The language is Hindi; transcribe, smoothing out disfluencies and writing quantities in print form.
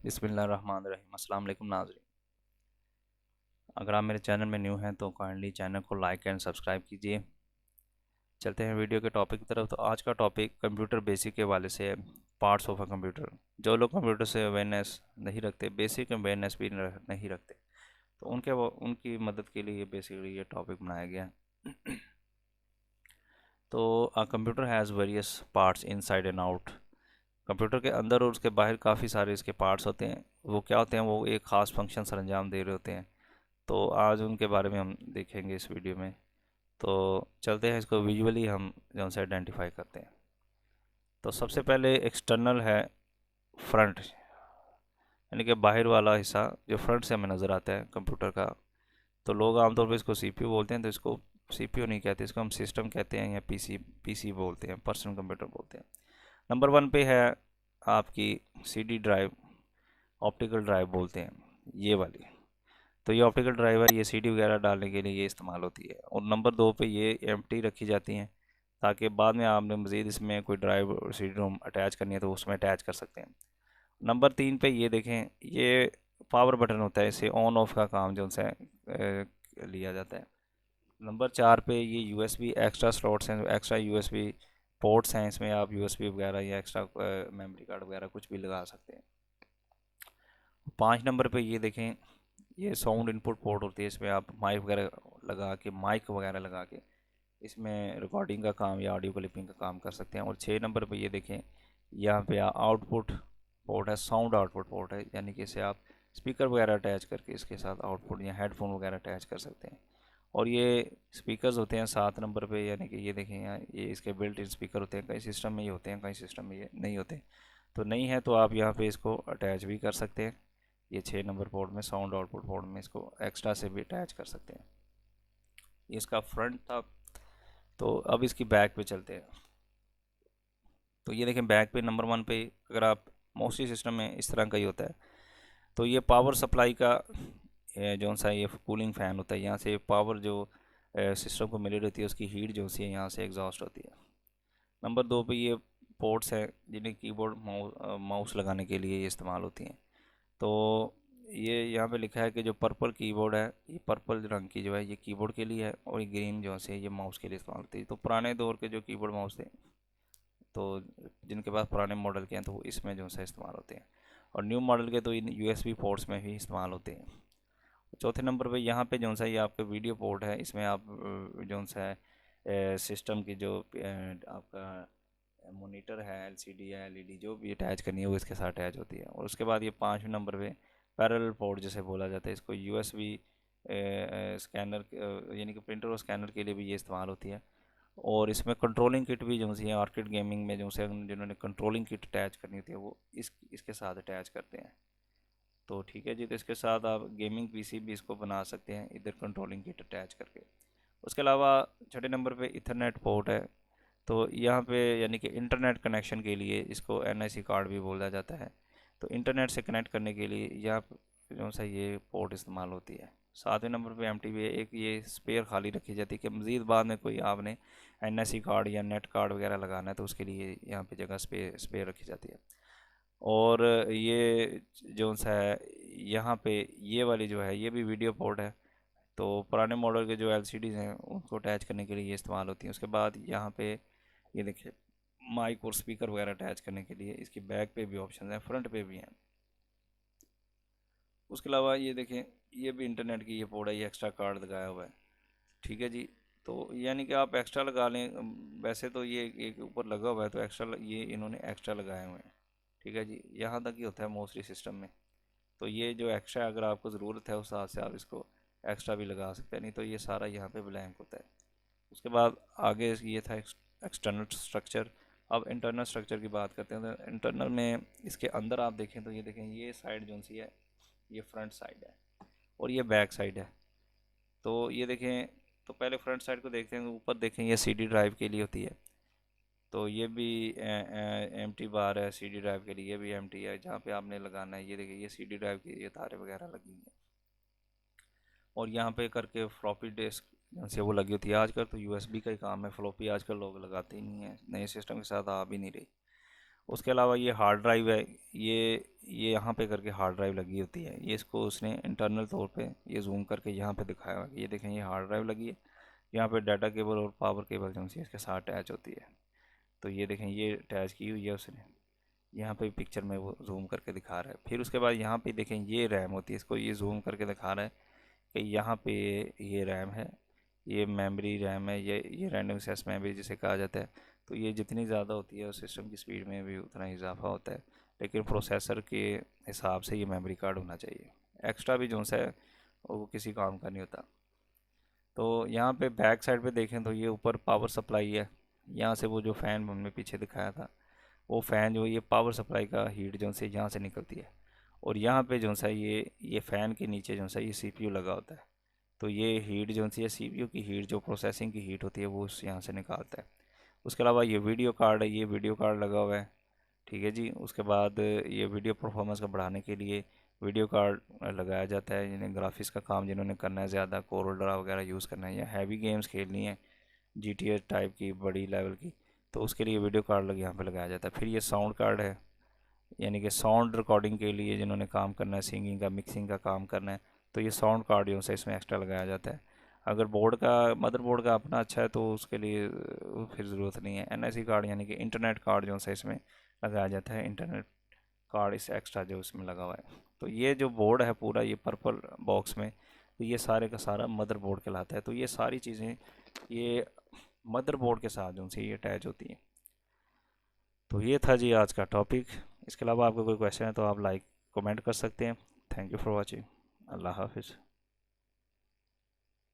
बिस्मिल्लाहिर्रहमानिर्रहीम। अस्सलाम वालेकुम नाज़रीन। अगर आप मेरे चैनल में न्यू हैं तो काइंडली चैनल को लाइक एंड सब्सक्राइब कीजिए। चलते हैं वीडियो के टॉपिक की तरफ। तो आज का टॉपिक कंप्यूटर बेसिक के वाले से है, पार्ट्स ऑफ अ कंप्यूटर। जो लोग कंप्यूटर से अवेयरनेस नहीं रखते, बेसिक अवेयरनेस भी नहीं रखते, तो उनकी मदद के लिए बेसिकली ये टॉपिक बनाया गया है। तो computer has various parts inside and out. Computer के अंदर और उसके बाहर काफ़ी सारे इसके पार्ट्स होते हैं। वो क्या होते हैं? वो एक ख़ास फंक्शन सर अंजाम दे रहे होते हैं। तो आज उनके बारे में हम देखेंगे इस वीडियो में। तो चलते हैं, इसको विजुअली हम जो से आइडेंटिफाई करते हैं। तो सबसे पहले एक्सटर्नल है फ्रंट, यानी कि बाहर वाला हिस्सा जो फ्रंट से हमें नज़र आता है कंप्यूटर का। तो लोग आमतौर पर इसको सीपीयू बोलते हैं, तो इसको सीपीयू नहीं कहते, इसको हम सिस्टम कहते हैं या पीसी बोलते हैं, पर्सनल कंप्यूटर बोलते हैं। नंबर वन पे है आपकी सीडी ड्राइव, ऑप्टिकल ड्राइव बोलते हैं ये वाली। तो ये ऑप्टिकल ड्राइव है, ये सीडी वगैरह डालने के लिए ये इस्तेमाल होती है। और नंबर दो पे ये एम्प्टी रखी जाती हैं, ताकि बाद में आपने मज़ीद इसमें कोई ड्राइव सीडी रोम अटैच करनी है तो उसमें अटैच कर सकते हैं। नंबर तीन पे ये देखें, ये पावर बटन होता है, इससे ऑन ऑफ का काम जो उनसे लिया जाता है। नंबर चार पे ये यूएसबी एक्स्ट्रा स्लॉट्स हैं, एक्स्ट्रा यूएसबी पोर्ट्स हैं, इसमें आप यूएसबी वगैरह या एक्स्ट्रा मेमोरी कार्ड वगैरह कुछ भी लगा सकते हैं। पाँच नंबर पे ये देखें, ये साउंड इनपुट पोर्ट होती है, इसमें आप माइक वगैरह लगा के इसमें रिकॉर्डिंग का काम या ऑडियो क्लिपिंग का काम कर सकते हैं। और छः नंबर पे ये देखें, यहाँ पे आउटपुट पोर्ट है, साउंड आउटपुट पोर्ट है, यानी कि इसे आप स्पीकर वगैरह अटैच करके इसके साथ आउटपुट या हेडफोन वगैरह अटैच कर सकते हैं। और ये स्पीकर्स होते हैं सात नंबर पे, यानी कि ये देखें यहाँ, ये इसके बिल्ट इन स्पीकर होते हैं। कई सिस्टम में ये होते हैं, कई सिस्टम में ये नहीं होते। तो नहीं है तो आप यहाँ पे इसको अटैच भी कर सकते हैं। ये छः नंबर पोर्ट में, साउंड आउटपुट पोर्ट में इसको एक्स्ट्रा से भी अटैच कर सकते हैं। ये इसका फ्रंट था। तो अब इसकी बैक पे चलते हैं। तो ये देखें, बैक पे नंबर वन पे अगर आप मोस्टली सिस्टम में इस तरह का ही होता है। तो ये पावर सप्लाई का जो सा ये कूलिंग फ़ैन होता है, यहाँ से पावर जो सिस्टम को मिली रहती है उसकी हीट जो सी है यहाँ से एग्जॉस्ट होती है। नंबर दो पे ये पोर्ट्स हैं जिन्हें कीबोर्ड माउस लगाने के लिए ये इस्तेमाल होती हैं। तो ये यहाँ पे लिखा है कि जो पर्पल कीबोर्ड है, ये पर्पल रंग की जो है ये कीबोर्ड के लिए है, और ये ग्रीन जो है ये माउस के लिए इस्तेमाल होती है। तो पुराने दौर के जो कीबोर्ड माउस थे, तो जिनके पास पुराने मॉडल के हैं, तो वो इसमें जो है इस्तेमाल होते हैं। और न्यू मॉडल के तो इन यूएसबी पोर्ट्स में ही इस्तेमाल होते हैं। चौथे नंबर पे यहाँ पे जो सा ये आपका वीडियो पोर्ट है, इसमें आप जो सा है सिस्टम की जो आपका मोनीटर है, एलसीडी या एलईडी जो भी अटैच करनी है वो इसके साथ अटैच होती है। और उसके बाद ये पाँचवें नंबर पे पैरेलल पोर्ट जिसे बोला जाता है, इसको यूएसबी स्कैनर यानी कि प्रिंटर और स्कैनर के लिए भी ये इस्तेमाल होती है। और इसमें कंट्रोलिंग किट भी जो सी है आर्केड गेमिंग में जो से जिन्होंने कंट्रोलिंग किट अटैच करनी होती है वो इसके साथ अटैच करते हैं। तो ठीक है जी, तो इसके साथ आप गेमिंग पीसी भी इसको बना सकते हैं इधर कंट्रोलिंग किट अटैच करके। उसके अलावा छठे नंबर पे इथरनेट पोर्ट है। तो यहाँ पे यानी कि इंटरनेट कनेक्शन के लिए इसको एनआईसी कार्ड भी बोला जाता है। तो इंटरनेट से कनेक्ट करने के लिए यहाँ जो सा ये पोर्ट इस्तेमाल होती है। सातवें नंबर पे एम टी वी एक ये स्पेयर खाली रखी जाती है कि मज़ीद बाद में कोई आपने एनआईसी कार्ड या नेट कार्ड वगैरह लगाना है तो उसके लिए यहाँ पे जगह स्पेयर रखी जाती है। और ये जो सा है यहाँ पे ये वाली जो है ये भी वीडियो पोर्ट है। तो पुराने मॉडल के जो एलसीडीज़ हैं उनको अटैच करने के लिए ये इस्तेमाल होती हैं। उसके बाद यहाँ पे ये देखिए, माइक और स्पीकर वगैरह अटैच करने के लिए इसकी बैक पे भी ऑप्शन हैं, फ्रंट पे भी हैं। उसके अलावा ये देखें, ये भी इंटरनेट की ये पोर्ट है, ये एक्स्ट्रा कार्ड लगाया हुआ है। ठीक है जी। तो यानी कि आप एक्स्ट्रा लगा लें, वैसे तो ये एक ऊपर लगा हुआ है तो एक्स्ट्रा ये इन्होंने एक्स्ट्रा लगाए हुए हैं। ठीक है जी, यहाँ तक ही होता है मोस्टली सिस्टम में। तो ये जो एक्स्ट्रा अगर आपको ज़रूरत है उस हिसाब से आप इसको एक्स्ट्रा भी लगा सकते हैं, नहीं तो ये सारा यहाँ पे ब्लैंक होता है। उसके बाद आगे ये था एक्सटर्नल स्ट्रक्चर। अब इंटरनल स्ट्रक्चर की बात करते हैं। तो इंटरनल में इसके अंदर आप देखें तो ये देखें, ये साइड जो सी है ये फ्रंट साइड है और ये बैक साइड है। तो ये देखें, तो पहले फ्रंट साइड को देखते हैं। तो ऊपर देखें, ये सीडी ड्राइव के लिए होती है। तो ये भी एम टी बार है सीडी ड्राइव के लिए, ये भी एम टी है जहाँ पे आपने लगाना है। ये देखिए, ये सीडी ड्राइव की ये तारें वगैरह लगी हैं। और यहाँ पे करके फ्लॉपी डिस्क से वो लगी होती है। आजकल तो यूएसबी का ही काम है, फ्लॉपी आजकल लोग लगाते ही नहीं हैं, नए सिस्टम के साथ आ भी नहीं रही। उसके अलावा ये हार्ड ड्राइव है, ये यहाँ पे करके हार्ड ड्राइव लगी होती है। ये इसको उसने इंटरनल तौर पे ये जूम करके यहाँ पे दिखाया हुआ है। ये देखें, ये हार्ड ड्राइव लगी है, यहाँ पे डाटा केबल और पावर केबल जो सी इसके साथ अटैच होती है। तो ये देखें, ये अटैच की हुई है उसने, यहाँ पे पिक्चर में वो जूम करके दिखा रहा है। फिर उसके बाद यहाँ पे देखें, ये रैम होती है, इसको ये जूम करके दिखा रहा है कि यहाँ पे ये रैम है, ये मेमोरी रैम है, ये रैंडम एक्सेस मेमोरी जिसे कहा जाता है। तो ये जितनी ज़्यादा होती है उस सिस्टम की स्पीड में भी उतना ही इजाफा होता है, लेकिन प्रोसेसर के हिसाब से ये मेमोरी कार्ड होना चाहिए। एक्स्ट्रा भी जो सा है वो किसी काम का नहीं होता। तो यहाँ पे बैक साइड पे देखें तो ये ऊपर पावर सप्लाई है, यहाँ से वो जो फ़ैन हमने पीछे दिखाया था, वो फ़ैन जो ये पावर सप्लाई का हीट जो से यहाँ से निकलती है। और यहाँ पे जो सा ये फ़ैन के नीचे जो सा ये सीपीयू लगा होता है। तो ये हीट जो सी है, सीपीयू की हीट, जो प्रोसेसिंग की हीट होती है, वो उस यहाँ से निकालता है। उसके अलावा ये वीडियो कार्ड है, ये वीडियो कार्ड लगा हुआ है, ठीक है जी। उसके बाद ये वीडियो परफॉर्मेंस को बढ़ाने के लिए वीडियो कार्ड लगाया जाता है। जिन्हें ग्राफिक्स का काम जिन्होंने करना है, ज़्यादा कोरोल्ड्रा वगैरह यूज़ करना है या हैवी गेम्स खेलनी है, GTA टाइप की बड़ी लेवल की, तो उसके लिए वीडियो कार्ड यहाँ पे लगाया जाता है। फिर ये साउंड कार्ड है, यानी कि साउंड रिकॉर्डिंग के लिए जिन्होंने काम करना है, सिंगिंग का, मिक्सिंग का काम करना है, तो ये साउंड कार्ड जो है इसमें एक्स्ट्रा लगाया जाता है। अगर बोर्ड का, मदरबोर्ड का अपना अच्छा है तो उसके लिए फिर ज़रूरत नहीं है। NIC कार्ड यानी कि इंटरनेट कार्ड जो है इसमें लगाया जाता है, इंटरनेट कार्ड इस एक्स्ट्रा जो इसमें लगा हुआ है। तो ये जो बोर्ड है पूरा, ये पर्पल बॉक्स में, तो ये सारे का सारा मदरबोर्ड कहलाता है। तो ये सारी चीज़ें ये मदरबोर्ड के साथ जो से ये अटैच होती हैं। तो ये था जी आज का टॉपिक। इसके अलावा आपको कोई क्वेश्चन है तो आप लाइक कमेंट कर सकते हैं। Thank you for watching. अल्लाह हाफिज़।